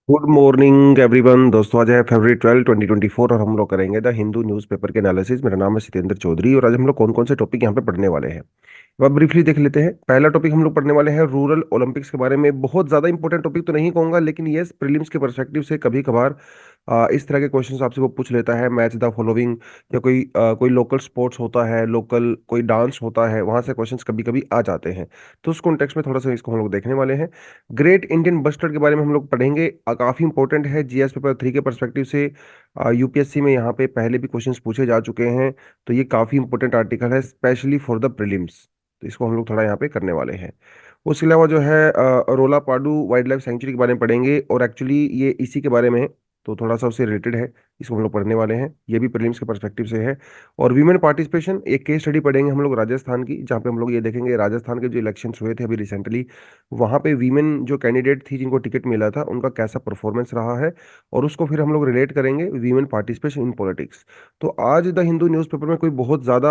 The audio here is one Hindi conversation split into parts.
Good morning everyone. दोस्तों, आज है फरवरी 12 2024 और हम लोग करेंगे द हिंदू न्यूज़पेपर के एनालिसिस। मेरा नाम है सत्येंद्र चौधरी और आज हम लोग कौन कौन से टॉपिक यहाँ पे पढ़ने वाले हैं वह ब्रीफली देख लेते हैं। पहला टॉपिक हम लोग पढ़ने वाले हैं रूरल ओलंपिक्स के बारे में। बहुत ज़्यादा इंपॉर्टेंट टॉपिक तो नहीं कहूँगा, लेकिन यस, प्रीलिम्स के परस्पेक्टिव से कभी कभार इस तरह के क्वेश्चंस आपसे वो पूछ लेता है। मैच द फॉलोइंग या कोई लोकल स्पोर्ट्स होता है, लोकल कोई डांस होता है, वहाँ से क्वेश्चंस कभी कभी आ जाते हैं। तो उस कॉन्टेक्स्ट में थोड़ा सा इसको हम लोग देखने वाले हैं। ग्रेट इंडियन बस्टर्ड के बारे में हम लोग पढ़ेंगे। काफ़ी इंपॉर्टेंट है जीएस पेपर 3 के परस्पेक्टिव से। यूपीएससी में यहाँ पे पहले भी क्वेश्चंस पूछे जा चुके हैं, तो ये काफ़ी इंपॉर्टेंट आर्टिकल है स्पेशली फॉर द प्रीलिम्स। तो इसको हम लोग थोड़ा यहाँ पे करने वाले हैं। उसके अलावा जो है रोला पाडू वाइल्ड लाइफ सेंचुरी के बारे में पढ़ेंगे और एक्चुअली ये इसी के बारे में है, तो थोड़ा सा उससे रिलेटेड है। इसको हम लोग पढ़ने वाले हैं, ये भी प्रीलिम्स के पर्सपेक्टिव से है। और वीमेन पार्टिसिपेशन, एक केस स्टडी पढ़ेंगे हम लोग राजस्थान की, जहाँ पे हम लोग ये देखेंगे राजस्थान के जो इलेक्शंस हुए थे अभी रिसेंटली, वहाँ पे वीमेन जो कैंडिडेट थी जिनको टिकट मिला था उनका कैसा परफॉर्मेंस रहा है, और उसको फिर हम लोग रिलेट करेंगे वीमेन पार्टिसिपेशन इन पॉलिटिक्स। तो आज द हिंदू न्यूज़पेपर में कोई बहुत ज़्यादा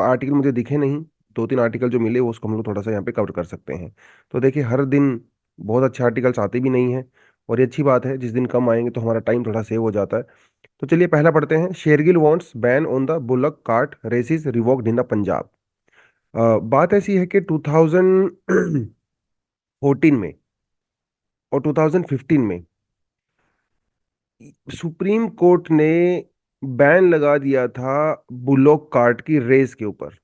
आर्टिकल मुझे दिखे नहीं। दो तीन आर्टिकल जो मिले वो उसको हम लोग थोड़ा सा यहाँ पे कवर कर सकते हैं। तो देखिए, हर दिन बहुत अच्छे आर्टिकल्स आते भी नहीं हैं, और ये अच्छी बात है, जिस दिन कम आएंगे तो हमारा टाइम थोड़ा सेव हो जाता है। तो चलिए पहला पढ़ते हैं। Shergill wants ban on the bullock cart races revoked in the Punjab. बात ऐसी है कि 2014 में और 2015 में सुप्रीम कोर्ट ने बैन लगा दिया था बुलोक कार्ट की रेस के ऊपर।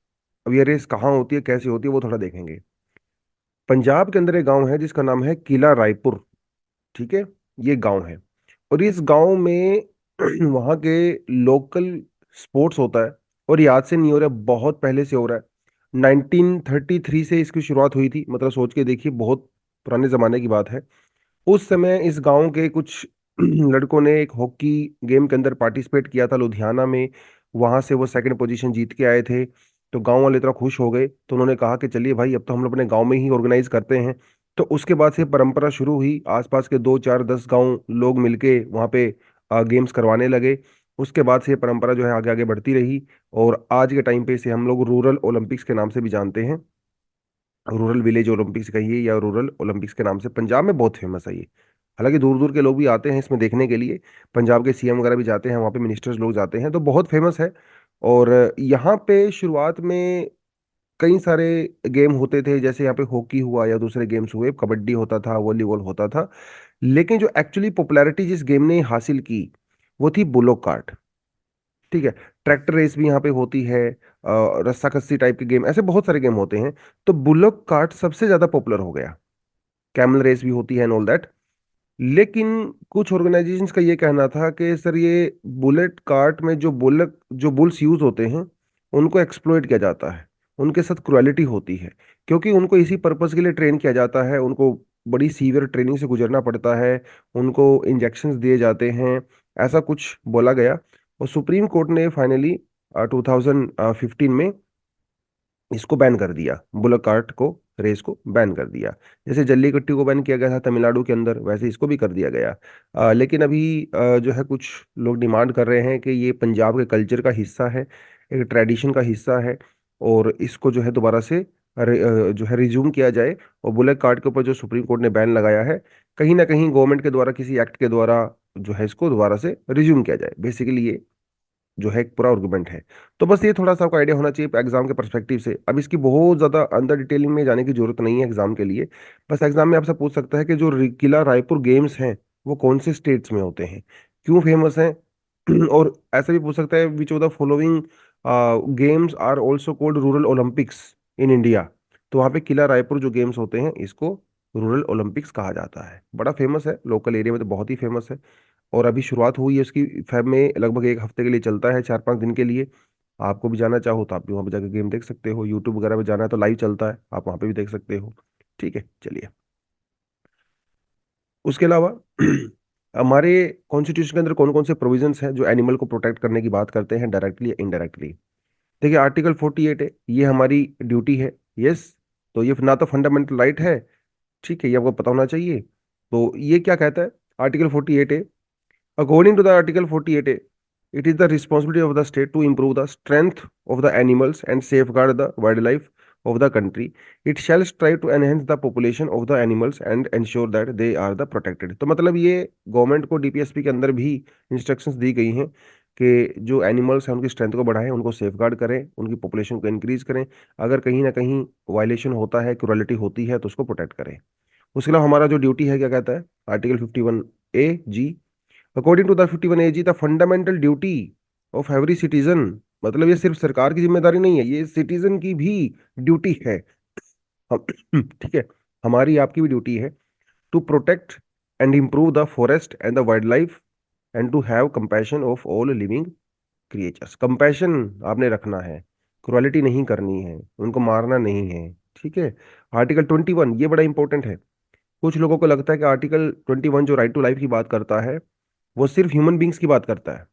अब ये रेस कहाँ होती है, कैसे होती है, वो थोड़ा देखेंगे। पंजाब के अंदर एक गांव है जिसका नाम है किला रायपुर। ठीक है, ये गांव है, और इस गांव में वहाँ के लोकल स्पोर्ट्स होता है। और ये आज से नहीं हो रहा है, बहुत पहले से हो रहा है। 1933 से इसकी शुरुआत हुई थी, मतलब सोच के देखिए, बहुत पुराने जमाने की बात है। उस समय इस गांव के कुछ लड़कों ने एक हॉकी गेम के अंदर पार्टिसिपेट किया था लुधियाना में। वहां से वो सेकंड पोजीशन जीत के आए थे। तो गांव वाले इतना खुश हो गए, तो उन्होंने कहा कि चलिए भाई, अब तो हम लोग अपने गांव में ही ऑर्गेनाइज करते हैं। तो उसके बाद से परंपरा शुरू हुई, आसपास के 2 4 10 गांव लोग मिलके वहाँ पे गेम्स करवाने लगे। उसके बाद से ये परंपरा जो है आगे आगे बढ़ती रही, और आज के टाइम पे इसे हम लोग रूरल ओलंपिक्स के नाम से भी जानते हैं। रूरल विलेज ओलंपिक्स कहिए या रूरल ओलंपिक्स के नाम से पंजाब में बहुत फेमस है ये। हालांकि दूर दूर के लोग भी आते हैं इसमें देखने के लिए। पंजाब के सीएम वगैरह भी जाते हैं वहाँ पे, मिनिस्टर्स लोग जाते हैं, तो बहुत फेमस है। और यहाँ पे शुरुआत में कई सारे गेम होते थे, जैसे यहाँ पे हॉकी हुआ या दूसरे गेम्स हुए, कबड्डी होता था, वॉलीबॉल होता था। लेकिन जो एक्चुअली पॉपुलैरिटी जिस गेम ने हासिल की वो थी बुलोक कार्ट। ठीक है, ट्रैक्टर रेस भी यहाँ पे होती है, रस्साकस्सी टाइप के गेम, ऐसे बहुत सारे गेम होते हैं। तो बुलोक कार्ट सबसे ज्यादा पॉपुलर हो गया। कैमल रेस भी होती है एंड ऑल दैट। लेकिन कुछ ऑर्गेनाइजेशंस का ये कहना था कि सर, ये बुलेट कार्ट में जो बुल्स यूज होते हैं उनको एक्सप्लॉइट किया जाता है, उनके साथ क्रुएलिटी होती है। क्योंकि उनको इसी पर्पस के लिए ट्रेन किया जाता है, उनको बड़ी सीवियर ट्रेनिंग से गुजरना पड़ता है, उनको इंजेक्शंस दिए जाते हैं, ऐसा कुछ बोला गया। और सुप्रीम कोर्ट ने फाइनली 2015 में इसको बैन कर दिया, बुलक कार्ट को, रेस को बैन कर दिया। जैसे जल्लीकट्टू को बैन किया गया था तमिलनाडु के अंदर, वैसे इसको भी कर दिया गया। लेकिन अभी जो है कुछ लोग डिमांड कर रहे हैं कि ये पंजाब के कल्चर का हिस्सा है, एक ट्रेडिशन का हिस्सा है, और इसको जो है दोबारा से जो है रिज्यूम किया जाए। और बुलेट कार्ट के ऊपर जो सुप्रीम कोर्ट ने बैन लगाया है, कहीं ना कहीं गवर्नमेंट के द्वारा किसी एक्ट के द्वारा जो है इसको दोबारा से रिज्यूम किया जाए। बेसिकली ये जो है एक पूरा आर्गुमेंट है। तो बस ये थोड़ा सा आपको आइडिया होना चाहिए एग्जाम के पर्सपेक्टिव से। अब इसकी बहुत ज़्यादा अंदर डिटेलिंग में जाने की जरूरत नहीं है एग्जाम के लिए। बस एग्जाम में आपसे पूछ सकता है कि जो किला रायपुर गेम्स हैं वो कौन से स्टेट्स में होते हैं, क्यों फेमस हैं। और ऐसा भी पूछ सकता है, which of the following games are also called rural Olympics in India. तो वहाँ पे किला रायपुर जो गेम्स होते हैं इसको रूरल ओलंपिक्स कहा जाता है। बड़ा फेमस है, लोकल एरिया में तो बहुत ही फेमस है। और अभी शुरुआत हुई है उसकी, फेब में लगभग एक हफ्ते के लिए चलता है, 4 5 दिन के लिए। आपको भी जाना चाहो तो आप भी वहाँ पे जाकर गेम देख सकते हो, यूट्यूब वगैरह पे जाना है तो लाइव चलता है, आप वहाँ पे भी देख सकते हो। ठीक है, चलिए। उसके अलावा हमारे कॉन्स्टिट्यूशन के अंदर कौन कौन से प्रोविजंस हैं जो एनिमल को प्रोटेक्ट करने की बात करते हैं, डायरेक्टली या इनडायरेक्टली। देखिए, आर्टिकल 48 है, ये हमारी ड्यूटी है। यस, तो ये ना तो फंडामेंटल राइट है, ठीक है, ये आपको पता होना चाहिए। तो ये क्या कहता है, आर्टिकल 48 है, According to the Article 48A, it is the responsibility of the state to improve the strength of the animals and safeguard the wildlife of the country, it shall strive to enhance the population of the animals and ensure that they are the protected। तो मतलब ये गवर्नमेंट को डीपीएसपी के अंदर भी इंस्ट्रक्शंस दी गई हैं कि जो एनिमल्स हैं उनकी स्ट्रेंथ को बढ़ाएं, उनको सेफगार्ड करें, उनकी पॉपुलेशन को इंक्रीज करें, अगर कहीं ना कहीं वायलेशन होता है, क्रुएलिटी होती है तो उसको प्रोटेक्ट करें। उसके अलावा हमारा जो ड्यूटी है क्या कहता है, article 51A(g)। According to the 51A(g) the fundamental duty of every citizen, मतलब ये सिर्फ सरकार की जिम्मेदारी नहीं है, ये सिटीजन की भी ड्यूटी है। हम ठीक है, हमारी आपकी भी ड्यूटी है to protect and improve the forest and the wild life and to have compassion of all living creatures. Compassion आपने रखना है, क्रुएलिटी नहीं करनी है, उनको मारना नहीं है। ठीक है। आर्टिकल 21 ये बड़ा इंपॉर्टेंट है। कुछ लोगों को लगता है कि आर्टिकल 21 जो राइट टू लाइफ की बात करता है वो सिर्फ ह्यूमन बींग्स की बात करता है,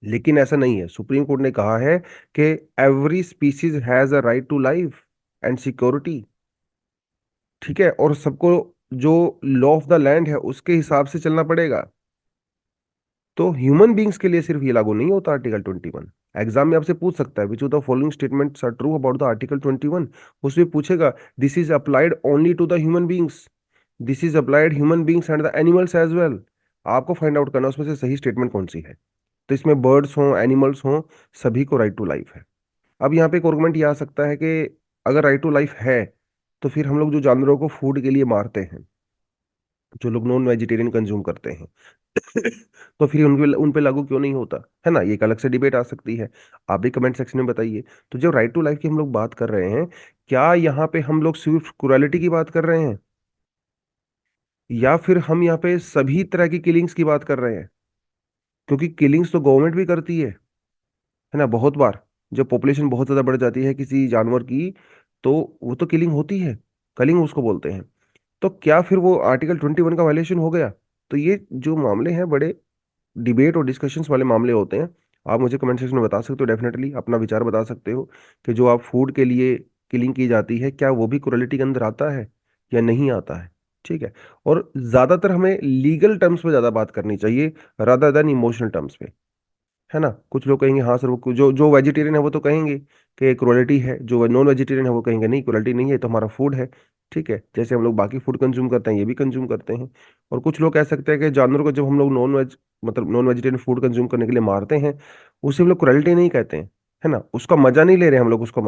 लेकिन ऐसा नहीं है। सुप्रीम कोर्ट ने कहा है कि every species has a right to life and security. ठीक है, और सबको जो लॉ ऑफ द लैंड है उसके हिसाब से चलना पड़ेगा। तो ह्यूमन बींग्स के लिए सिर्फ ये लागू नहीं होता आर्टिकल 21। एग्जाम में आपसे पूछ सकता है which of the following statements are true about the article 21। उसमें पूछेगा this is applied only to the human beings, this is applied human beings and the animals as well. आपको फाइंड आउट करना उसमें से सही स्टेटमेंट कौन सी है। तो इसमें बर्ड्स हों, एनिमल्स हों, सभी को राइट टू लाइफ है। अब यहाँ पे एक आर्गुमेंट ये आ सकता है कि अगर राइट टू लाइफ है तो फिर हम लोग जो जानवरों को फूड के लिए मारते हैं, जो लोग नॉन वेजिटेरियन कंज्यूम करते हैं तो फिर उन पे लागू क्यों नहीं होता है ना, ये एक अलग से डिबेट आ सकती है। आप भी कमेंट सेक्शन में बताइए। तो जब राइट टू लाइफ की हम लोग बात कर रहे हैं, क्या यहाँ पे हम लोग सिर्फ क्रुएलिटी की बात कर रहे हैं या फिर हम यहाँ पे सभी तरह की किलिंग्स की बात कर रहे हैं? क्योंकि किलिंग्स तो गवर्नमेंट भी करती है ना। बहुत बार जब पॉपुलेशन बहुत ज्यादा बढ़ जाती है किसी जानवर की, तो वो तो किलिंग होती है, कलिंग उसको बोलते हैं। तो क्या फिर वो आर्टिकल 21 का वायलेशन हो गया? तो ये जो मामले हैं बड़े डिबेट और डिस्कशंस वाले मामले होते हैं। आप मुझे कमेंट सेक्शन में बता सकते हो, डेफिनेटली अपना विचार बता सकते हो कि जो आप फूड के लिए किलिंग की जाती है क्या वो भी क्रुएलिटी के अंदर आता है या नहीं आता है। ठीक है। और ज्यादातर हमें लीगल टर्म्स पे ज्यादा बात करनी चाहिए रादर देन इमोशनल टर्म्स पे, है ना। कुछ लोग कहेंगे हाँ सर, वो जो जो वेजिटेरियन है वो तो कहेंगे कि क्रुएलिटी है, जो नॉन वेजिटेरियन है वो कहेंगे नहीं क्रुएलिटी नहीं है, ये तो हमारा फूड है। ठीक है, जैसे हम लोग बाकी फूड कंज्यूम करते हैं ये भी कंज्यूम करते हैं। और कुछ लोग कह सकते हैं कि जानवरों को जब हम लोग नॉन वेज मतलब नॉन वेजिटेरियन फूड कंज्यूम करने के लिए मारते हैं, उसे हम लोग क्रुएलिटी नहीं कहते हैं, है ना। उसका मजा नहीं ले रहे हम लोग, उसको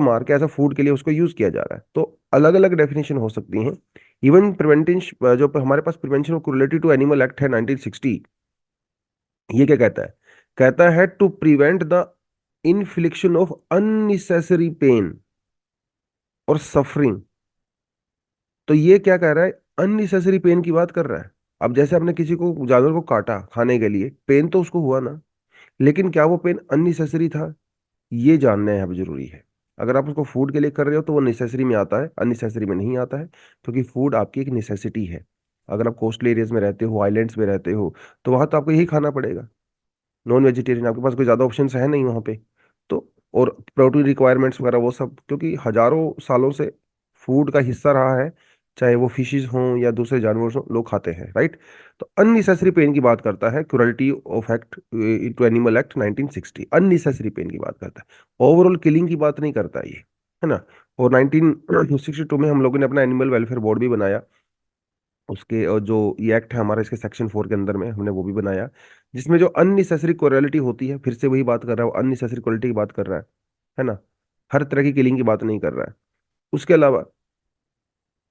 मार के ऐसा फूड के लिए उसको यूज किया जा रहा है। तो अलग अलग डेफिनेशन हो सकती हैं। इवन प्रिवेंटिव जो हमारे पास prevention of cruelty to animal act है 1960, ये क्या कहता है? कहता है to prevent the infliction of unnecessary pain और सफरिंग। तो ये क्या कह रहा है? अननेसेसरी पेन की बात कर रहा है। अब जैसे आपने किसी को जानवर को काटा खाने के लिए, पेन तो उसको हुआ ना, लेकिन क्या वो पेन अननेसेसरी था, ये जानना है अब जरूरी है। अगर आप उसको फूड के लिए कर रहे हो तो वो नेसेसरी में आता है, अननेसेसरी में नहीं आता है, क्योंकि फूड आपकी एक नेसेसिटी है। अगर आप कोस्टल एरियाज में रहते हो, आइलैंड्स में रहते हो, तो वहां तो आपको यही खाना पड़ेगा। नॉन वेजिटेरियन आपके पास कोई ज़्यादा ऑप्शन है नहीं वहाँ पे। तो और प्रोटीन रिक्वायरमेंट्स वगैरह वो सब, क्योंकि हजारों सालों से फूड का हिस्सा रहा है, चाहे वो फिशेज हों या दूसरे जानवर हों, लोग खाते हैं, राइट। तो अननेसेसरी पेन की बात करता है cruelty of act to animal act 1960, unnecessary pain की बात करता है, ओवरऑल किलिंग की बात नहीं करता ये, है ना। और 1962 में हम लोगों ने अपना एनिमल वेलफेयर बोर्ड भी बनाया। उसके जो ये एक्ट है हमारा, इसके सेक्शन 4 के अंदर में हमने वो भी बनाया, जिसमें जो अननेसेसरी क्रुएल्टी होती है, फिर से वही बात कर रहा है, वो अननेसेसरी क्रुएल्टी की बात कर रहा है ना। हर तरह की किलिंग की बात नहीं कर रहा है। उसके अलावा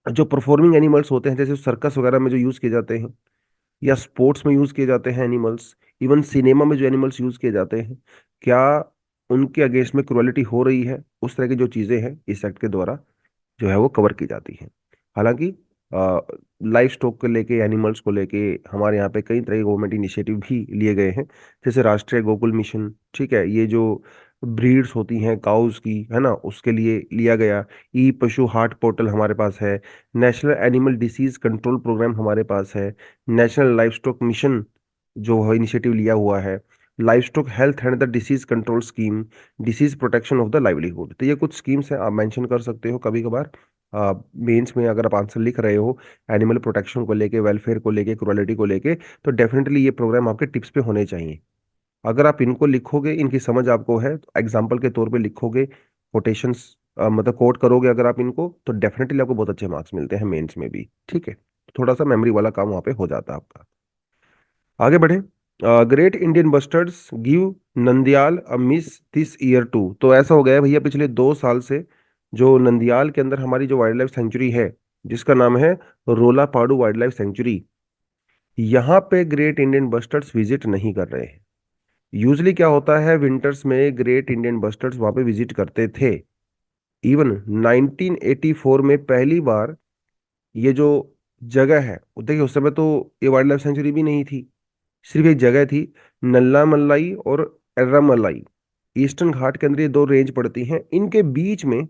जो परफॉर्मिंग एनिमल्स होते हैं, जैसे सर्कस वगैरह में जो यूज किए जाते हैं या स्पोर्ट्स में यूज किए जाते हैं एनिमल्स, इवन सिनेमा में जो एनिमल्स यूज किए जाते हैं, क्या उनके अगेंस्ट में क्रुएल्टी हो रही है? उस तरह की जो चीजें हैं इस एक्ट के द्वारा जो है वो कवर की जाती हैं। हालांकि लाइफ स्टॉक को लेके, एनिमल्स को लेके हमारे यहाँ पे कई तरह के गवर्नमेंट इनिशिएटिव भी लिए गए हैं, जैसे राष्ट्रीय गोकुल मिशन। ठीक है, ये जो ब्रीड्स होती हैं काउज की, है ना, उसके लिए लिया गया। ई पशु हाट पोर्टल हमारे पास है। National animal disease control programme हमारे पास है। नेशनल लाइफ स्टॉक मिशन जो इनिशिएटिव लिया हुआ है। Live stock health and the disease control scheme, disease protection of the livelihood. तो ये कुछ स्कीम्स हैं, आप मेंशन कर सकते हो कभी कभार मेंस में अगर आप आंसर लिख रहे हो एनिमल प्रोटेक्शन को लेके, वेलफेयर को लेके, क्रुएलिटी को लेके, तो डेफिनेटली ये प्रोग्राम आपके टिप्स पे होने चाहिए। अगर आप इनको लिखोगे, इनकी समझ आपको है, तो एग्जाम्पल के तौर पे लिखोगे, कोटेशंस मतलब कोट करोगे अगर आप इनको, तो डेफिनेटली आपको बहुत अच्छे मार्क्स मिलते हैं मेंस में भी। ठीक है, थोड़ा सा मेमोरी वाला काम वहाँ पे हो जाता है आपका। आगे बढ़े। Great Indian bustards give Nandyal a miss this year too. तो ऐसा हो गया है भैया, पिछले 2 साल से जो नंदियाल के अंदर हमारी जो वाइल्ड लाइफ सेंचुरी है, जिसका नाम है रोलापाडू वाइल्ड लाइफ सेंचुरी, यहाँ पे ग्रेट इंडियन बस्टर्ड्स विजिट नहीं कर रहे हैं। यूजली क्या होता है, विंटर्स में ग्रेट इंडियन बस्टर्ड्स वहाँ पे विजिट करते थे। इवन 1984 में पहली बार ये जो जगह है, देखिए उस समय तो ये वाइल्ड लाइफ सेंचुरी भी नहीं थी, सिर्फ एक जगह थी, नल्लामल्लाई और एर्रामल्लाई। ईस्टर्न घाट के अंदर ये दो रेंज पड़ती हैं, इनके बीच में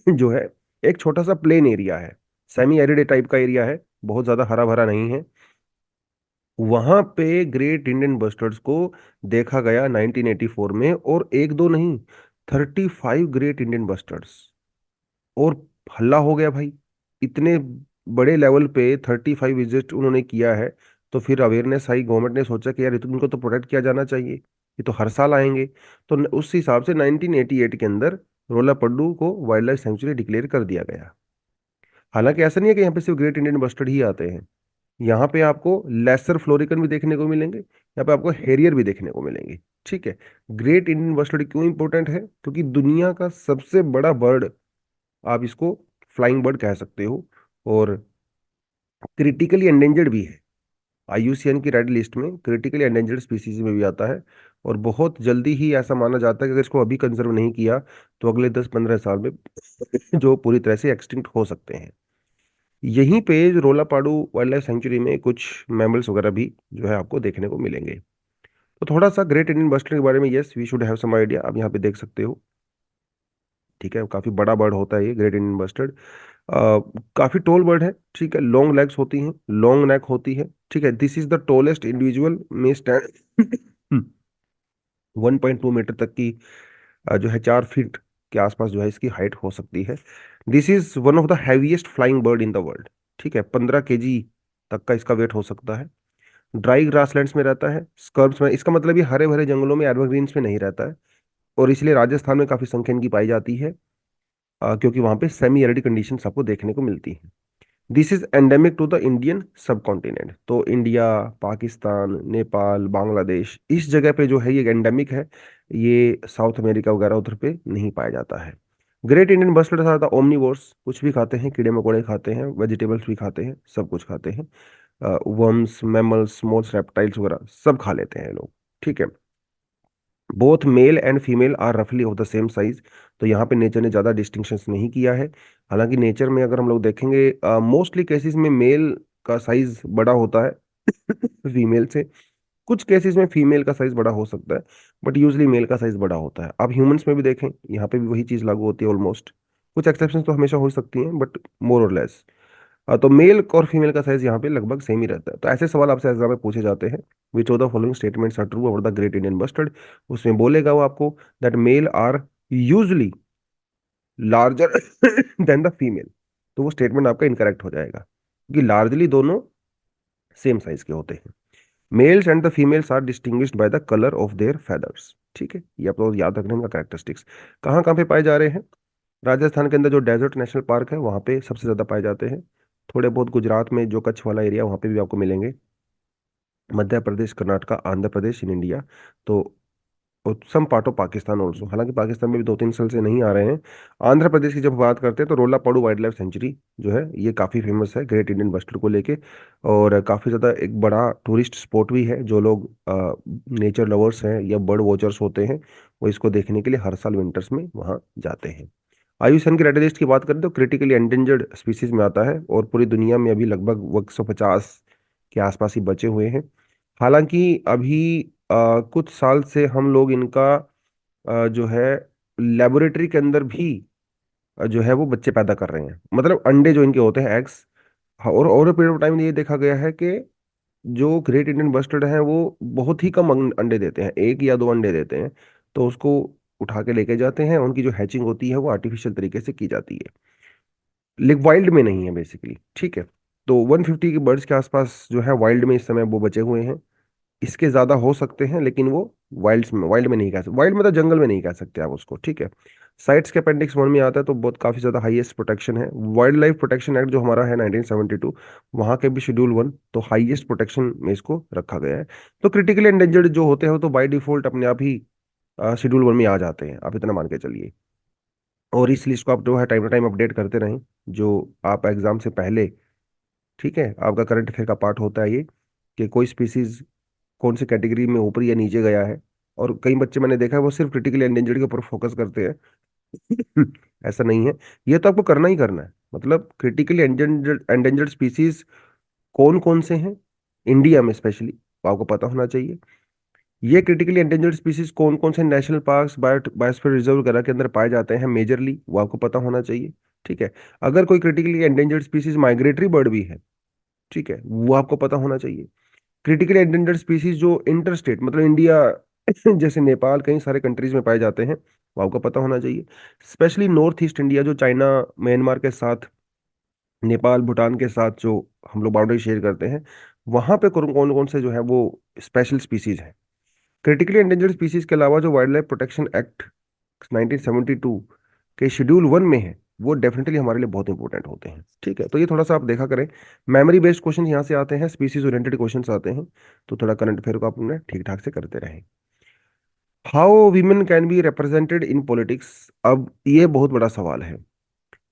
जो है एक छोटा सा प्लेन एरिया है, सेमी एरिड टाइप का एरिया है, बहुत ज्यादा हरा भरा नहीं है। वहां पे ग्रेट इंडियन बस्टर्ड्स को देखा गया 1984 में, और एक दो नहीं, 35 ग्रेट इंडियन बस्टर्ड्स। और हल्ला हो गया भाई, इतने बड़े लेवल पे 35 विजिट उन्होंने किया है। तो फिर अवेयरनेस आई, गवर्नमेंट ने सोचा कि यार ये तो इनको तो प्रोटेक्ट किया जाना चाहिए, ये तो हर साल आएंगे। तो उस हिसाब से 1988 के अंदर रोलापड्डू को वाइल्ड लाइफ सेंचुरी डिक्लेयर कर दिया गया। हालांकि ऐसा नहीं है कि यहाँ पे सिर्फ ग्रेट इंडियन बस्टर्ड ही आते हैं, यहाँ पे आपको लेसर फ्लोरिकन भी देखने को मिलेंगे, यहाँ पे आपको हेरियर भी देखने को मिलेंगे। ठीक है। ग्रेट इंडियन बस्टर्ड क्यों इंपॉर्टेंट है, क्योंकि दुनिया का सबसे बड़ा बर्ड, आप इसको फ्लाइंग बर्ड कह सकते हो, और क्रिटिकली एंडेंजर्ड भी है। आईयूसीएन की रेड लिस्ट में क्रिटिकली एंडेंजर्ड स्पीसीज में भी आता है। और बहुत जल्दी ही ऐसा माना जाता है कि अगर इसको अभी कंजर्व नहीं किया, तो अगले 10-15 साल में जो पूरी तरह से एक्सटिंक्ट हो सकते हैं। यहीं पे जो रोलापाडू वाइल्ड लाइफ सेंचुरी में कुछ मैमल्स वगैरह भी जो है आपको देखने को मिलेंगे। तो थोड़ा सा ग्रेट इंडियन बस्टर्ड के बारे में, yes we should have some idea, आप यहाँ पे देख सकते हो। ठीक है, काफी बड़ा बर्ड होता है ये ग्रेट इंडियन बस्टर्ड। काफी टोल बर्ड है। ठीक है, लॉन्ग लेग्स होती हैं, लॉन्ग नेक होती है। ठीक है, this is the tallest individual, में स्टैंड 1.2 मीटर तक की जो है 4 फीट के आसपास जो है इसकी हाइट हो सकती है। This is one of the heaviest flying bird in the world. ठीक है, 15 kg तक का इसका वेट हो सकता है। ड्राई ग्रासलैंड्स में रहता है, स्कर्ब्स में, इसका मतलब ये हरे भरे जंगलों में, एवरग्रीन्स में नहीं रहता है। और इसलिए राजस्थान में काफी संख्या इनकी पाई जाती है, क्योंकि वहां पे सेमी एरिड कंडीशंस आपको देखने को मिलती हैं। This is endemic to the Indian sub continent. तो इंडिया, पाकिस्तान, नेपाल, बांग्लादेश, इस जगह पे जो है ये एंडेमिक है। ये साउथ अमेरिका वगैरह उधर पे नहीं पाया जाता है। ग्रेट इंडियन बस्टर्ड साथ ओमनीवोर्स, कुछ भी खाते हैं, कीड़े मकोड़े खाते हैं, वेजिटेबल्स भी खाते हैं, सब कुछ खाते हैं। वर्म्स, मैमल्स, स्मॉल्स, रेप्टाइल्स वगैरह सब खा लेते हैं लोग। ठीक है। Both male and female are रफली ऑफ द सेम साइज। तो यहाँ पे नेचर ने ज़्यादा डिस्टिंक्शंस नहीं किया है। हालांकि नेचर में अगर हम लोग देखेंगे, मोस्टली केसेस में मेल का साइज बड़ा होता है फीमेल से। कुछ केसेस में फीमेल का साइज बड़ा हो सकता है, बट यूजली मेल का साइज बड़ा होता है। आप ह्यूमंस में भी देखें, यहाँ पे भी वही चीज़ लागू होती है ऑलमोस्ट। कुछ एक्सेप्शंस तो हमेशा हो सकती हैं, बट मोर और लेस। तो मेल और फीमेल का साइज यहाँ पे लगभग सेम ही रहता है। तो ऐसे सवाल आपसे एग्जाम में पूछे जाते हैं, which of the following statements are true about the great Indian bustard. उसमें बोलेगा वो आपको that male are usually larger than the female. तो वो स्टेटमेंट आपका इनकरेक्ट हो जाएगा, क्योंकि लार्जली दोनों सेम साइज के होते हैं। Males and the females are distinguished by the colour of their feathers. ठीक है, ये आप लोग याद रखना इनका कैरेक्टरिस्टिक्स। कहाँ कहाँ पे पाए जा रहे हैं? राजस्थान के अंदर जो डेजर्ट नेशनल पार्क है वहाँ पे सबसे ज़्यादा पाए जाते हैं। थोड़े बहुत गुजरात में जो कच्छ वाला एरिया, वहाँ पे भी आपको मिलेंगे। Madhya Pradesh, Karnataka, Andhra Pradesh in India. तो some part of Pakistan also, हालांकि पाकिस्तान में भी 2-3 साल से नहीं आ रहे हैं। आंध्र प्रदेश की जब बात करते हैं, तो रोलापाडू वाइल्ड लाइफ सेंचुरी जो है ये काफ़ी फेमस है ग्रेट इंडियन बस्टर्ड को लेके। और काफ़ी ज़्यादा एक बड़ा टूरिस्ट स्पॉट भी है। जो लोग नेचर लवर्स हैं या बर्ड वॉचर्स होते हैं, वो इसको देखने के लिए हर साल विंटर्स में वहाँ जाते हैं। आयुष्मान की रेड लिस्ट की बात करें तो क्रिटिकली एंडेंजर्ड स्पीसीज में आता है, और पूरी दुनिया में अभी लगभग 150 के आसपास ही बचे हुए हैं। हालांकि अभी कुछ साल से हम लोग इनका जो है लेबोरेटरी के अंदर भी जो है वो बच्चे पैदा कर रहे हैं, मतलब अंडे जो इनके होते हैं, एग्स। और ओवर पीरियड ऑफ टाइम ये देखा गया है कि जो ग्रेट इंडियन बस्टर्ड हैं वो बहुत ही कम अंडे देते हैं, 1 या 2 अंडे देते हैं। तो उसको उठा के लेके जाते हैं, उनकी जो हैचिंग होती है वो आर्टिफिशियल तरीके से की जाती है, लेकिन वाइल्ड में नहीं है बेसिकली। ठीक है। तो 150 के बर्ड्स के आसपास जो है वाइल्ड में इस समय वो बचे हुए हैं। इसके ज्यादा हो सकते हैं, लेकिन वो वाइल्ड में नहीं कह सकते, वाइल्ड मतलब जंगल में नहीं कह सकते आप उसको, ठीक है। साइट्स के अपेंडिक्स 1 में आता है, तो बहुत काफी ज्यादा हाईएस्ट प्रोटेक्शन है। वाइल्ड लाइफ प्रोटेक्शन एक्ट जो हमारा है 1972, वहां के भी शेड्यूल 1 तो हाईएस्ट प्रोटेक्शन में इसको रखा गया है। तो क्रिटिकली एंडेंजर्ड जो होते हैं वो तो बाय डिफॉल्ट अपने आप ही शेड्यूल 1 में आ जाते हैं, आप इतना मान के चलिए। और इस लिस्ट को आप जो है टाइम टू टाइम अपडेट करते रहें, जो आप एग्जाम से पहले, ठीक है, आपका करंट अफेयर का पार्ट होता है ये, कि कोई स्पीसीज कौन सी कैटेगरी में ऊपर या नीचे गया है। और कई बच्चे मैंने देखा है वो सिर्फ क्रिटिकली एंडेंजर्ड के ऊपर फोकस करते हैं। ऐसा नहीं है, ये तो आपको करना ही करना है। मतलब क्रिटिकली एंडेंजर्ड एंडेंजर्ड स्पीसीज कौन कौन से हैं इंडिया में स्पेशली, आपको पता होना चाहिए। ये क्रिटिकली एंडेंजर्ड स्पीसीज कौन कौन से नेशनल पार्क्स, बायोस्फीयर रिजर्व वगैरह के अंदर पाए जाते हैं मेजरली, वो आपको पता होना चाहिए, ठीक है। अगर कोई critically endangered species migratory bird भी है, ठीक है, वो आपको पता होना चाहिए। क्रिटिकली एंडेंजर्ड स्पीसीज जो इंटर स्टेट मतलब इंडिया जैसे नेपाल कई सारे कंट्रीज में पाए जाते हैं, वो आपको पता होना चाहिए। स्पेशली नॉर्थ ईस्ट इंडिया जो चाइना म्यांमार के साथ, नेपाल भूटान के साथ जो हम लोग बाउंड्री शेयर करते हैं, वहां पे कौन कौन कौन से जो है वो स्पेशल स्पीसीज हैं। क्रिटिकली एंडेंजर्ड स्पीसीज के अलावा जो वाइल्ड लाइफ प्रोटेक्शन एक्ट 1972 के शेड्यूल 1 में है, वो डेफिनेटली हमारे लिए बहुत इंपॉर्टेंट होते हैं, ठीक है। तो ये थोड़ा सा आप देखा करें, मेमोरी बेस्ड क्वेश्चन यहाँ से आते हैं, स्पीसीज ओरिएंटेड क्वेश्चन आते हैं, तो थोड़ा करंट अफेयर को अपने ठीक ठाक से करते रहें। How women can be represented in politics, अब ये बहुत बड़ा सवाल है।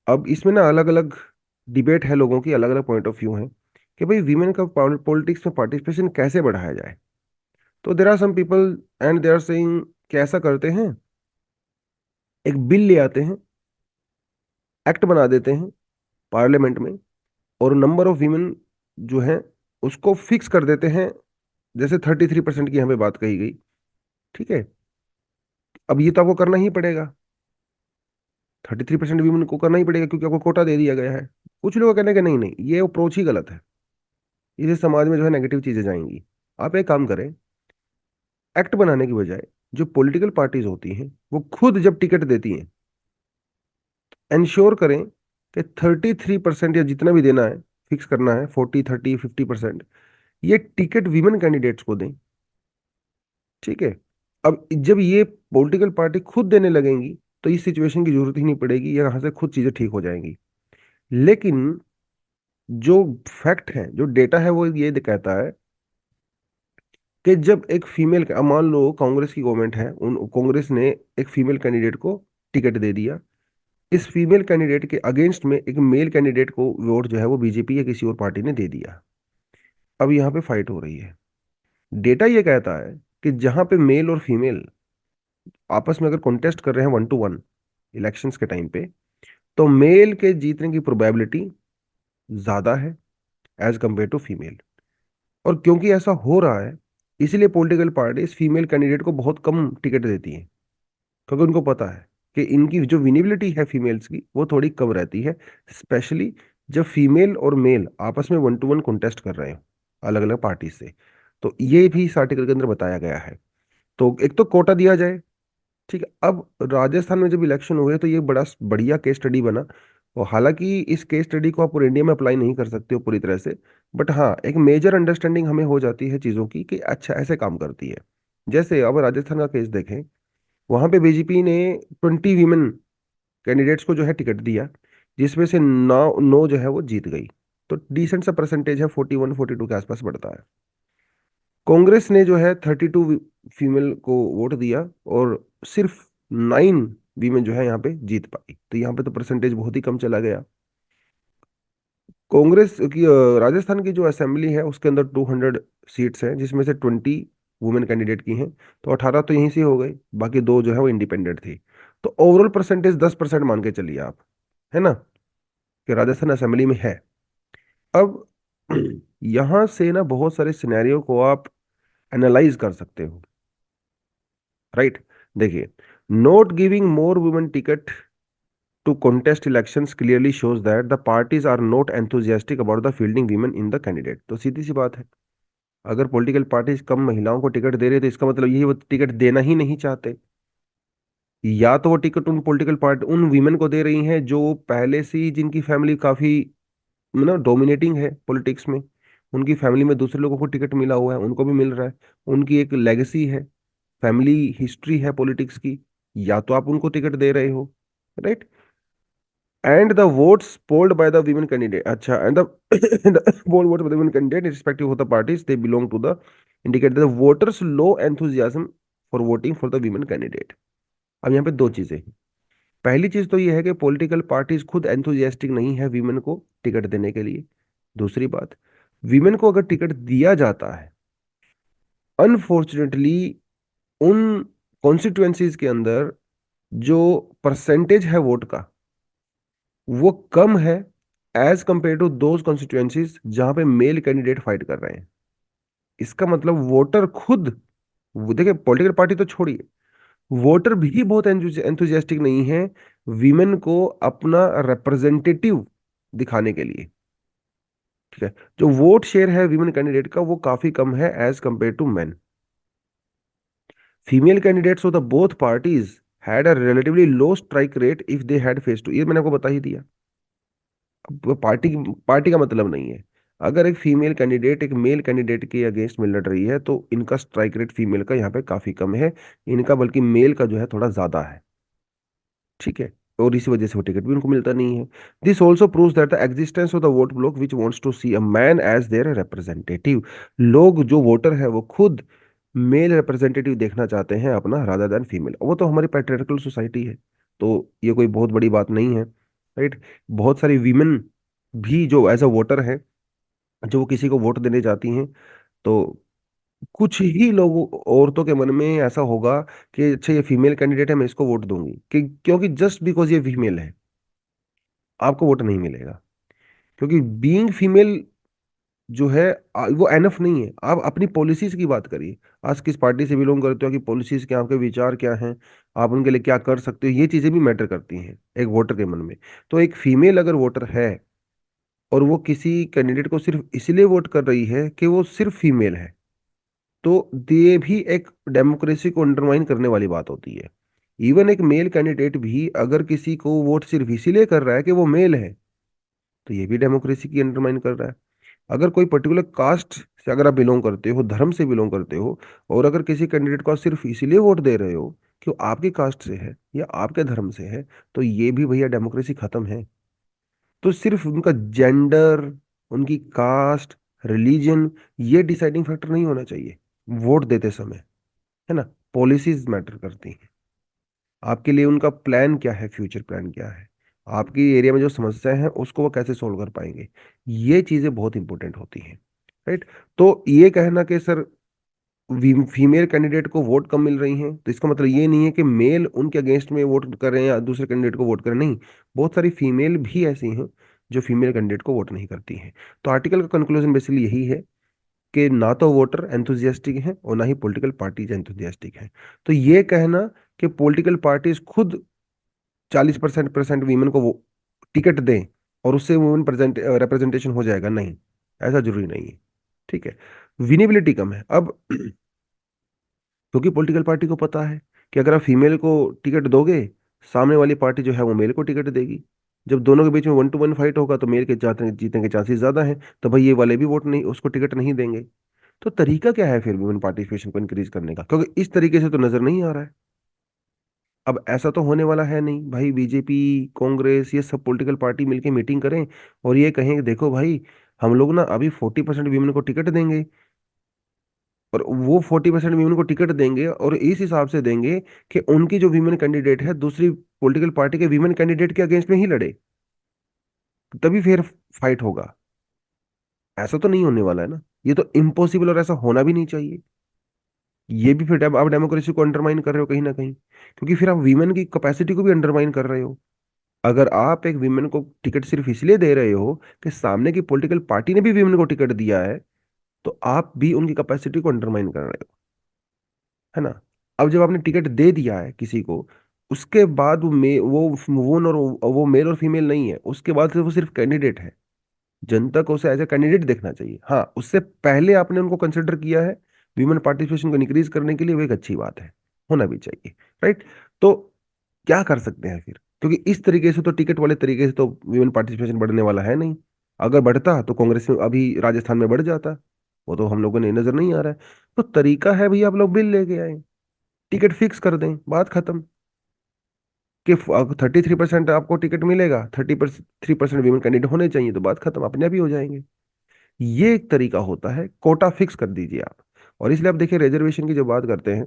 अब इसमें ना अलग अलग डिबेट है, लोगों की अलग अलग पॉइंट ऑफ व्यू है कि भाई वीमेन का पॉलिटिक्स में पार्टिसिपेशन कैसे बढ़ाया जाए। तो there are some people and they are saying कि ऐसा करते हैं, एक बिल ले आते हैं, एक्ट बना देते हैं पार्लियामेंट में, और नंबर ऑफ वीमेन जो है उसको फिक्स कर देते हैं, जैसे 33% की हमें बात कही गई, ठीक है। अब ये तो आपको करना ही पड़ेगा, 33% वीमेन को करना ही पड़ेगा, क्योंकि आपको कोटा दे दिया गया है। कुछ लोग कहने के नहीं नहीं, ये अप्रोच ही गलत है, इससे समाज में जो है नेगेटिव चीजें जाएंगी। आप एक काम करें, एक्ट बनाने की बजाय जो पॉलिटिकल पार्टीज होती हैं वो खुद जब टिकट देती हैं, इंश्योर करें कि 33% या जितना भी देना है, फिक्स करना है 40 30 50%, ये टिकट वीमेन कैंडिडेट्स को दें, ठीक है। अब जब ये पॉलिटिकल पार्टी खुद देने लगेंगी, तो इस सिचुएशन की जरूरत ही नहीं पड़ेगी, यहाँ से खुद चीजें ठीक हो जाएंगी। लेकिन जो फैक्ट है, जो डेटा है, वो ये कहता है कि जब एक फीमेल, अब मान लो कांग्रेस की गवर्नमेंट है, उन कांग्रेस ने एक फीमेल कैंडिडेट को टिकट दे दिया, इस फीमेल कैंडिडेट के अगेंस्ट में एक मेल कैंडिडेट को वोट जो है वो बीजेपी या किसी और पार्टी ने दे दिया। अब यहाँ पे फाइट हो रही है। डेटा ये कहता है कि जहां पे मेल और फीमेल आपस में अगर कॉन्टेस्ट कर रहे हैं 1 to 1 इलेक्शंस के टाइम पे, तो मेल के जीतने की प्रोबेबिलिटी ज्यादा है एज कंपेयर टू फीमेल। और क्योंकि ऐसा हो रहा है, इसीलिए पॉलिटिकल पार्टीज फीमेल कैंडिडेट को बहुत कम टिकट देती हैं, क्योंकि उनको पता है कि इनकी जो विनिबिलिटी है फीमेल्स की वो थोड़ी कम रहती है, स्पेशली जब फीमेल और मेल आपस में 1 to 1 कॉन्टेस्ट कर रहे हो अलग अलग पार्टी से। तो ये भी इस आर्टिकल के अंदर बताया गया है। तो एक तो कोटा दिया जाए, ठीक है। अब राजस्थान में जब इलेक्शन हुए तो ये बड़ा बढ़िया केस स्टडी बना। और हालांकि इस केस स्टडी को आप पूरे इंडिया में अप्लाई नहीं कर सकते हो पूरी तरह से, बट हाँ एक मेजर अंडरस्टैंडिंग हमें हो जाती है चीज़ों की कि अच्छा ऐसे काम करती है। जैसे अब राजस्थान का केस देखें, वहां पे बीजेपी ने 20 वीमेन कैंडिडेट्स को जो है टिकट दिया, जिसमें से 9 9 जो है वो जीत गई। तो डिसेंट सा परसेंटेज है, 41 42 के आसपास बढ़ता है। कांग्रेस ने जो है 32 फीमेल को वोट दिया, और सिर्फ 9 वीमेन जो है यहाँ पे जीत पाई, तो यहाँ पे तो परसेंटेज बहुत ही कम चला गया। कांग्रेस की राजस्थान की जो असेंबली है उसके अंदर 200 सीट्स हैं, जिसमें से 20 वुमेन कैंडिडेट की हैं, तो 18 तो यहीं से हो गई, बाकी 2 जो है वो इंडिपेंडेंट थी। तो ओवरऑल परसेंटेज 10% मान के चलिए आप, है ना, कि राजस्थान असेंबली में है। अब यहां से ना बहुत सारे सिनेरियो को आप एनालाइज कर सकते हो, राइट। देखिए, not giving more women ticket to contest elections clearly shows that the parties are not enthusiastic about the fielding women in the candidate। तो सीधी सी बात है, अगर पॉलिटिकल पार्टीज कम महिलाओं को टिकट दे रहे तो इसका मतलब यही वो टिकट देना ही नहीं चाहते। या तो वो टिकट उन पॉलिटिकल पार्टी उन वीमेन को दे रही हैं जो पहले से ही जिनकी फैमिली काफी डोमिनेटिंग है पॉलिटिक्स में, उनकी फैमिली में दूसरे लोगों को टिकट मिला हुआ है, उनको भी मिल रहा है। उनकी एक लेगेसी है, फैमिली हिस्ट्री है पॉलिटिक्स की, या तो आप उनको टिकट दे रहे हो, right. And the votes polled by the women candidate, अच्छा, and the poll votes by the women candidate respective of the parties they belong to the indicate the voters low enthusiasm for voting for the women candidate. अब यहाँ पे दो चीजें हैं। पहली चीज तो ये है कि पॉलिटिकल पार्टीज खुद एंथुजियास्टिक नहीं है वीमेन को टिकट देने के लिए। दूसरी बात, वीमेन को अगर टिकट दिया जाता है, अनफॉर्चुनेटली उन कॉन्स्टिट्युएंसीज के अंदर जो परसेंटेज है वोट का, वो कम है as compare to those constituencies जहां पे मेल कैंडिडेट फाइट कर रहे हैं। इसका मतलब वोटर खुद, वो देखिए पॉलिटिकल पार्टी तो छोड़िए, वोटर भी बहुत एंथुजियास्टिक नहीं है वीमेन को अपना रिप्रेजेंटेटिव दिखाने के लिए। ठीक है, जो वोट शेयर है वीमेन कैंडिडेट का वो काफी कम है as compare to men. Female candidates of the both parties had a relatively low strike rate if they had face to, ये मैंने आपको बता ही दिया। अब वो पार्टी का मतलब नहीं है। अगर एक फीमेल कैंडिडेट एक मेल कैंडिडेट के अगेंस्ट में लड़ रही है तो इनका स्ट्राइक रेट फीमेल का यहाँ पे काफी कम है, इनका बल्कि मेल का जो है थोड़ा ज्यादा है। ठीक है, और इसी वजह से वो टिकट भी उनको मिलता नहीं है। This also proves that the existence of the vote block which wants to see a man as their representative. लोग जो वोटर है वो खुद मेल रिप्रेजेंटेटिव देखना चाहते हैं अपना, रादर देन फीमेल। वो तो हमारी पैट्रियार्कल सोसाइटी है, तो ये कोई बहुत बड़ी बात नहीं है, राइट। बहुत सारी वीमेन भी जो एज अ वोटर है, जो वो किसी को वोट देने जाती हैं, तो कुछ ही लोगों औरतों के मन में ऐसा होगा कि अच्छा ये फीमेल कैंडिडेट है, मैं इसको वोट दूंगी, कि क्योंकि जस्ट बिकॉज ये फीमेल है आपको वोट नहीं मिलेगा। क्योंकि बीइंग फीमेल जो है वो एनफ नहीं है। आप अपनी पॉलिसीज की बात करिए, आज किस पार्टी से बिलोंग करते हो, कि पॉलिसीज क्या, आपके विचार क्या हैं, आप उनके लिए क्या कर सकते हो, ये चीजें भी मैटर करती हैं एक वोटर के मन में। तो एक फीमेल अगर वोटर है और वो किसी कैंडिडेट को सिर्फ इसलिए वोट कर रही है कि वो सिर्फ फीमेल है, तो ये भी एक डेमोक्रेसी को अंडरमाइन करने वाली बात होती है। इवन एक मेल कैंडिडेट भी अगर किसी को वोट सिर्फ इसीलिए कर रहा है कि वो मेल है, तो ये भी डेमोक्रेसी की अंडरमाइन कर रहा है। अगर कोई पर्टिकुलर कास्ट से अगर आप बिलोंग करते हो, धर्म से बिलोंग करते हो, और अगर किसी कैंडिडेट को आप सिर्फ इसीलिए वोट दे रहे हो कि वो आपकी कास्ट से है या आपके धर्म से है, तो ये भी भैया डेमोक्रेसी खत्म है। तो सिर्फ उनका जेंडर, उनकी कास्ट, रिलीजन, ये डिसाइडिंग फैक्टर नहीं होना चाहिए वोट देते समय, है ना। पॉलिसीज मैटर करती हैं, आपके लिए उनका प्लान क्या है, फ्यूचर प्लान क्या है, आपकी एरिया में जो समस्याएं हैं उसको वो कैसे सोल्व कर पाएंगे, ये चीजें बहुत इंपॉर्टेंट होती हैं, राइट। तो ये कहना कि सर फीमेल कैंडिडेट को वोट कम मिल रही हैं, तो इसका मतलब ये नहीं है कि मेल उनके अगेंस्ट में वोट कर रहे हैं या दूसरे कैंडिडेट को वोट कर रहे हैं, नहीं। बहुत सारी फीमेल भी ऐसी हैं जो फीमेल कैंडिडेट को वोट नहीं करती हैं। तो आर्टिकल का कंक्लूजन बेसिकली यही है कि ना तो वोटर एंथुजियास्टिक हैं और ना ही पॉलिटिकल पार्टीज एंथुजियास्टिक हैं। तो ये कहना कि पॉलिटिकल पार्टीज खुद 40% वीमेन को वो टिकट दें और उससे वुमेन प्रेजेंट रिप्रेजेंटेशन हो जाएगा, नहीं, ऐसा जरूरी नहीं है। ठीक है, विनेबिलिटी कम है। अब क्योंकि पॉलिटिकल पार्टी को पता है कि अगर आप फीमेल को टिकट दोगे, सामने वाली पार्टी जो है वो मेल को टिकट देगी। जब दोनों के बीच में 1-to-1 फाइट होगा तो मेल के जीतने के चांसेस ज्यादा हैं, तो भाई ये वाले भी वोट नहीं, उसको टिकट नहीं देंगे। तो तरीका क्या है फिर वुमेन पार्टिसिपेशन को इंक्रीज करने का, क्योंकि इस तरीके से तो नजर नहीं आ रहा है। अब ऐसा तो होने वाला है नहीं भाई, बीजेपी, कांग्रेस, ये सब पॉलिटिकल पार्टी मिलके मीटिंग करें और ये कहें कि देखो भाई, हम लोग ना अभी 40% वीमेन को टिकट देंगे, और वो 40% वीमेन को टिकट देंगे और इस हिसाब से देंगे कि उनकी जो वीमेन कैंडिडेट है दूसरी पॉलिटिकल पार्टी के वीमेन कैंडिडेट के अगेंस्ट में ही लड़े, तभी फिर फाइट होगा। ऐसा तो नहीं होने वाला है ना, ये तो इम्पॉसिबल, और ऐसा होना भी नहीं चाहिए। ये भी फिर आप डेमोक्रेसी को अंडरमाइन कर रहे हो कहीं ना कहीं, क्योंकि फिर आप वीमेन की कैपेसिटी को भी अंडरमाइन कर रहे हो। अगर आप एक वीमेन को टिकट सिर्फ इसलिए दे रहे हो कि सामने की पॉलिटिकल पार्टी ने भी वीमेन को टिकट दिया है, तो आप भी उनकी कैपेसिटी को अंडरमाइन कर रहे हो, है ना। अब जब आपने टिकट दे दिया है किसी को, उसके बाद वो मेल और फीमेल नहीं है, उसके बाद से वो सिर्फ कैंडिडेट है। जनता को उसे एज ए कैंडिडेट देखना चाहिए। हाँ, उससे पहले आपने उनको कंसिडर किया है वीमेन पार्टिसिपेशन को इंक्रीज करने के लिए, वो एक अच्छी बात है, होना भी चाहिए, राइट। तो क्या कर सकते हैं फिर, क्योंकि इस तरीके से तो टिकट वाले तरीके से तो वीमेन पार्टिसिपेशन बढ़ने वाला है नहीं। अगर बढ़ता तो कांग्रेस में अभी राजस्थान में बढ़ जाता, वो तो हम लोगों ने नजर नहीं आ रहा है। तो तरीका है भैया, आप लोग बिल लेके आए, टिकट फिक्स कर दें, बात खत्म। कि 33% आपको टिकट मिलेगा, 3% वीमेन कैंडिडेट होने चाहिए, तो बात खत्म, अपने आप ही हो जाएंगे। ये एक तरीका होता है, कोटा फिक्स कर दीजिए आप। और इसलिए आप देखिए रिजर्वेशन की जब बात करते हैं,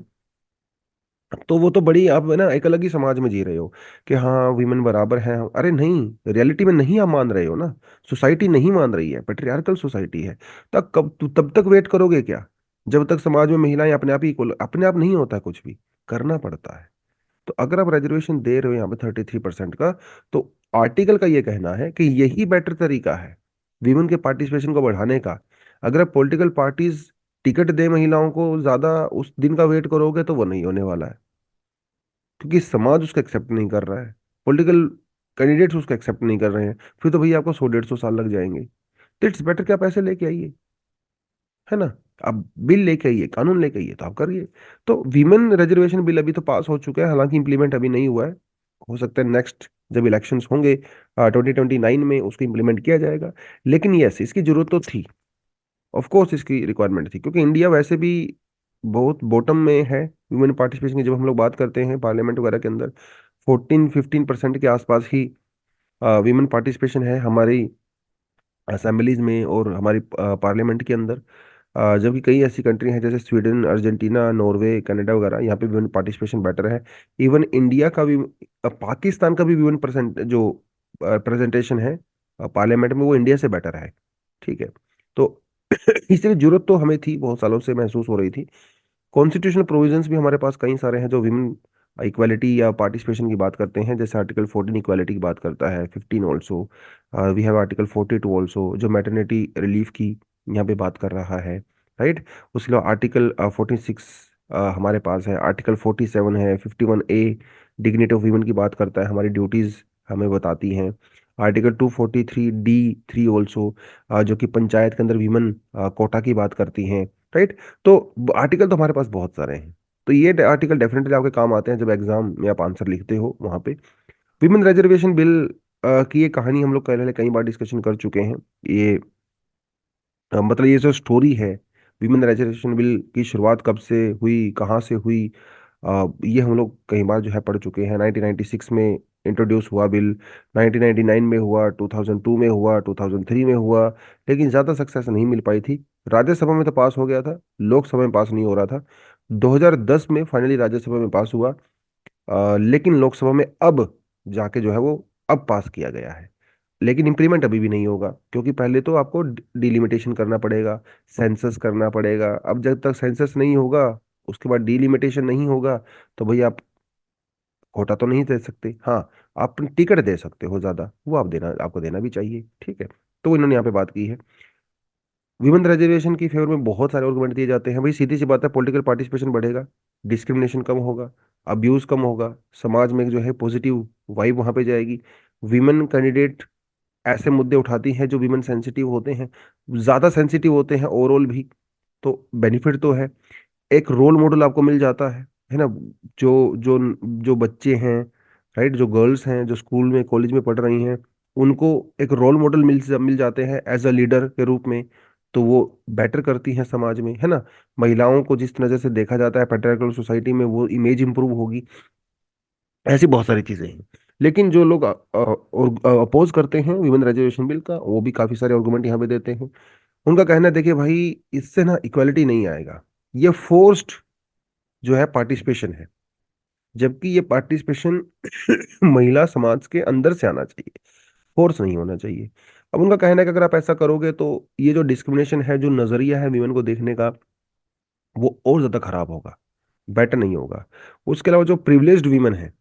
तो वो तो बड़ी आप है ना एक अलग ही समाज में जी रहे हो कि हाँ वीमेन बराबर हैं। अरे नहीं, रियलिटी में नहीं आप मान रहे हो ना, सोसाइटी नहीं मान रही है, पेट्रियार्कल सोसाइटी है। तब तक वेट करोगे क्या, जब तक समाज में महिलाएं अपने आप ही अपने आप नहीं होता, कुछ भी करना पड़ता है। तो अगर आप रिजर्वेशन दे रहे हो यहाँ पे 33% का, तो आर्टिकल का ये कहना है कि यही बेटर तरीका है वीमेन के पार्टिसिपेशन को बढ़ाने का। अगर आप पॉलिटिकल पार्टीज टिकट दे महिलाओं को, ज्यादा उस दिन का वेट करोगे तो वो नहीं होने वाला है, क्योंकि समाज उसको एक्सेप्ट नहीं कर रहा है, पॉलिटिकल कैंडिडेट्स उसको एक्सेप्ट नहीं कर रहे हैं। फिर तो भैया आपको 100 150 साल लग जाएंगे। तो इट्स बेटर कि आप पैसे लेके आइए, है ना। आप बिल लेके आइए, कानून लेके आइए, तो आप करिए। तो वीमेन रिजर्वेशन बिल अभी तो पास हो चुका है, हालांकि इंप्लीमेंट अभी नहीं हुआ है। हो सकता है नेक्स्ट जब इलेक्शंस होंगे 2029 में उसको इम्प्लीमेंट किया जाएगा। लेकिन यस, इसकी जरूरत तो थी, ऑफ कोर्स इसकी रिक्वायरमेंट थी, क्योंकि इंडिया वैसे भी बहुत बॉटम में है वुमेन पार्टिसिपेशन की। जब हम लोग बात करते हैं पार्लियामेंट वगैरह के अंदर, 14-15% के आसपास ही वीमेन पार्टिसिपेशन है हमारी असेंबलीज में और हमारी पार्लियामेंट के अंदर। जबकि कई ऐसी कंट्री हैं जैसे स्वीडन, अर्जेंटीना, नॉर्वे, कनाडा वगैरह, यहाँ पे वुमेन पार्टिसिपेशन बेटर है। इवन इंडिया का भी, पाकिस्तान का भी वुमेन परसेंट जो प्रेजेंटेशन है पार्लियामेंट में, वो इंडिया से बेटर है। ठीक है। तो इसलिए जरूरत तो हमें थी, बहुत सालों से महसूस हो रही थी। कॉन्स्टिट्यूशनल प्रोविजंस भी हमारे पास कई सारे हैं जो विमेन इक्वालिटी या पार्टिसिपेशन की बात करते हैं। जैसे आर्टिकल 14 इक्वालिटी की बात करता है, 15 also. We have article 42 also जो मैटरनिटी रिलीफ की यहाँ पे बात कर रहा है, राइट। उसके अलावा आर्टिकल 46 हमारे पास है, आर्टिकल 47 है, 51A डिग्निटी ऑफ वीमेन की बात करता है, हमारी ड्यूटीज हमें बताती हैं। आर्टिकल 243D3 ऑल्सो जो कि पंचायत के अंदर वीमेन कोटा की बात करती हैं, राइट। तो आर्टिकल तो हमारे पास बहुत सारे हैं। तो ये आर्टिकल डेफिनेटली आपके काम आते हैं जब एग्जाम में आप आंसर लिखते हो वहां पे। विमेन रिजर्वेशन बिल की ये कहानी हम लोग पहले कई बार डिस्कशन कर चुके हैं। ये मतलब ये जो स्टोरी है विमेन रिजर्वेशन बिल की शुरुआत कब से हुई, कहाँ से हुई, ये हम लोग कई बार जो है पढ़ चुके हैं। 1996 में इंट्रोड्यूस हुआ बिल, 1999 में हुआ, 2002 में हुआ, 2003 में हुआ। लेकिन ज़्यादा सक्सेस नहीं मिल पाई थी। राज्यसभा में तो पास हो गया था, लोकसभा में पास नहीं हो रहा था। 2010 में फाइनली राज्यसभा में पास हुआ, लेकिन लोकसभा में अब जाके जो है वो अब पास किया गया है। लेकिन इंप्लीमेंट अभी भी नहीं होगा, क्योंकि पहले तो आपको डिलिमिटेशन करना पड़ेगा, सेंसस करना पड़ेगा। अब जब तक सेंसस नहीं होगा, उसके बाद डिलिमिटेशन नहीं होगा, तो भैया आप कोटा तो नहीं दे सकते। हाँ, आप टिकट दे सकते हो ज्यादा, वो आप देना, आपको देना भी चाहिए, ठीक है। तो इन्होंने यहाँ पे बात की है। विमेन रिजर्वेशन की फेवर में बहुत सारे आर्गुमेंट दिए जाते हैं। भाई सीधी सी बात है, पॉलिटिकल पार्टिसिपेशन बढ़ेगा, डिस्क्रिमिनेशन कम होगा, अब्यूज कम होगा, समाज में जो है पॉजिटिव वाइब वहां पे जाएगी। विमेन कैंडिडेट ऐसे मुद्दे उठाती हैं जो विमेन सेंसिटिव होते हैं, ज्यादा सेंसिटिव होते हैं ओवरऑल भी। तो बेनिफिट तो है, एक रोल मॉडल आपको मिल जाता है ना। जो जो जो बच्चे हैं, राइट, जो गर्ल्स हैं जो स्कूल में कॉलेज में पढ़ रही हैं, उनको एक रोल मॉडल मिल जाते हैं एज अ लीडर के रूप में। तो वो बेटर करती हैं समाज में, है ना। महिलाओं को जिस नज़र से देखा जाता है पेट्रियार्कल सोसाइटी में, वो इमेज इंप्रूव होगी। ऐसी बहुत सारी चीजें हैं। लेकिन जो लोग अपोज करते हैं विमेन रिजर्वेशन बिल का, वो भी काफी सारे आर्गुमेंट यहाँ पे देते हैं। उनका कहना है, देखिए भाई, इससे ना इक्वालिटी नहीं आएगा, ये फोर्स्ड जो है पार्टिसिपेशन है। जबकि ये पार्टिसिपेशन महिला समाज के अंदर से आना चाहिए, फोर्स नहीं होना चाहिए। अब उनका कहना है कि अगर आप ऐसा करोगे तो ये जो डिस्क्रिमिनेशन है, जो नजरिया है विमेन को देखने का, वो और ज्यादा खराब होगा, बेटर नहीं होगा। उसके अलावा जो प्रिविलेज्ड वीमेन है,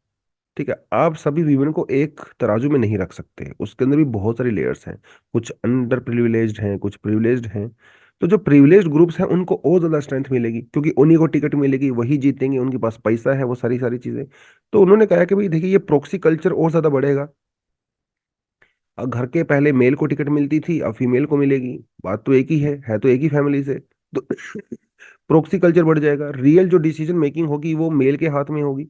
ठीक है, आप सभी वीमेन को एक तराजू में नहीं रख सकते, उसके अंदर भी बहुत सारी लेयर्स हैं। कुछ अंडर प्रिविलेज्ड हैं, कुछ प्रिविलेज्ड हैं। तो जो प्रिविलेज्ड ग्रुप्स हैं उनको और ज्यादा स्ट्रेंथ मिलेगी, क्योंकि उन्हीं को टिकट मिलेगी, वही जीतेंगे, उनके पास पैसा है, वो सारी सारी चीजें। तो उन्होंने कहा कि भाई देखिए, ये प्रोक्सी कल्चर और ज्यादा बढ़ेगा। अब घर के पहले मेल को टिकट मिलती थी, अब फीमेल को मिलेगी। बात तो एक ही है तो एक ही फैमिली से। तो प्रोक्सी कल्चर बढ़ जाएगा, रियल जो डिसीजन मेकिंग होगी वो मेल के हाथ में होगी।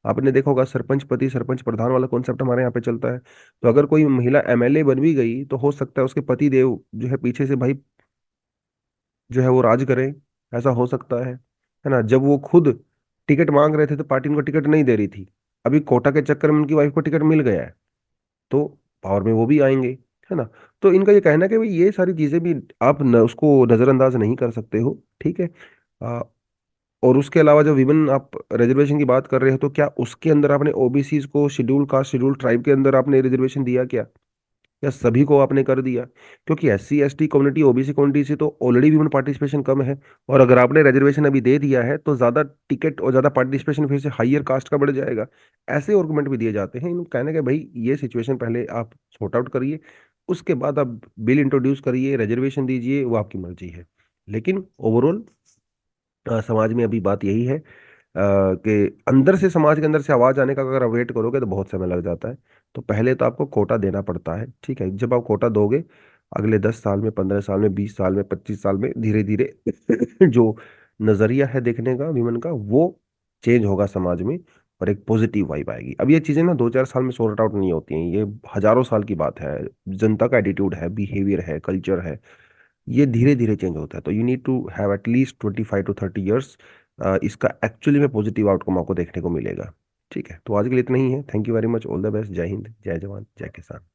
आपने देखा होगा सरपंच पति सरपंच प्रधान वाला कॉन्सेप्ट हमारे यहाँ पे चलता है। तो अगर कोई महिला एमएलए बन भी गई तो हो सकता है उसके पति देव जो है पीछे से भाई जो है वो राज करे, ऐसा हो सकता है ना। जब वो खुद टिकट मांग रहे थे तो पार्टी उनको टिकट नहीं दे रही थी, अभी कोटा के चक्कर में उनकी वाइफ को टिकट मिल गया है, तो पावर में वो भी आएंगे, है ना। तो इनका ये कहना है कि भाई ये सारी चीजें भी आप न उसको नजरअंदाज नहीं कर सकते हो, ठीक है। आ, और उसके अलावा जब विमेन आप रिजर्वेशन की बात कर रहे हो तो क्या उसके अंदर आपने ओबीसी को शेड्यूल कास्ट शेड्यूल ट्राइब के अंदर आपने रिजर्वेशन दिया क्या, या सभी को आपने कर दिया? क्योंकि SC ST community OBC community से तो ऑलरेडी वुमेन पार्टिसिपेशन कम है, और अगर आपने रिजर्वेशन अभी दे दिया है तो ज्यादा टिकट और ज्यादा पार्टिसिपेशन फिर से हाईयर कास्ट का बढ़ जाएगा। ऐसे आर्गुमेंट भी दिए जाते हैं। इन कहने के भाई ये सिचुएशन पहले आप सॉर्ट आउट करिए, उसके बाद आप बिल इंट्रोड्यूस करिए, रिजर्वेशन दीजिए, वो आपकी मर्जी है। लेकिन ओवरऑल समाज में अभी बात यही है कि अंदर से समाज के अंदर से आवाज आने का अगर आप वेट करोगे तो बहुत समय लग जाता है। तो पहले तो आपको कोटा देना पड़ता है, ठीक है। जब आप कोटा दोगे, अगले 10 साल में, 15 साल में, 20 साल में, 25 साल में धीरे धीरे जो नजरिया है देखने का विमन का वो चेंज होगा समाज में, और एक पॉजिटिव वाइब आएगी। अब ये चीजें ना 2 4 साल में सॉर्ट आउट नहीं होती हैं, ये हजारों साल की बात है। जनता का एटीट्यूड है, बिहेवियर है, कल्चर है, ये धीरे धीरे चेंज होता है। तो you need to have at least 25 to 30 years, इसका एक्चुअली में पॉजिटिव आउटकम आपको देखने को मिलेगा। ठीक है, तो आज के लिए इतना ही है। Thank you very much, all the best, जय हिंद, जय जवान, जय किसान।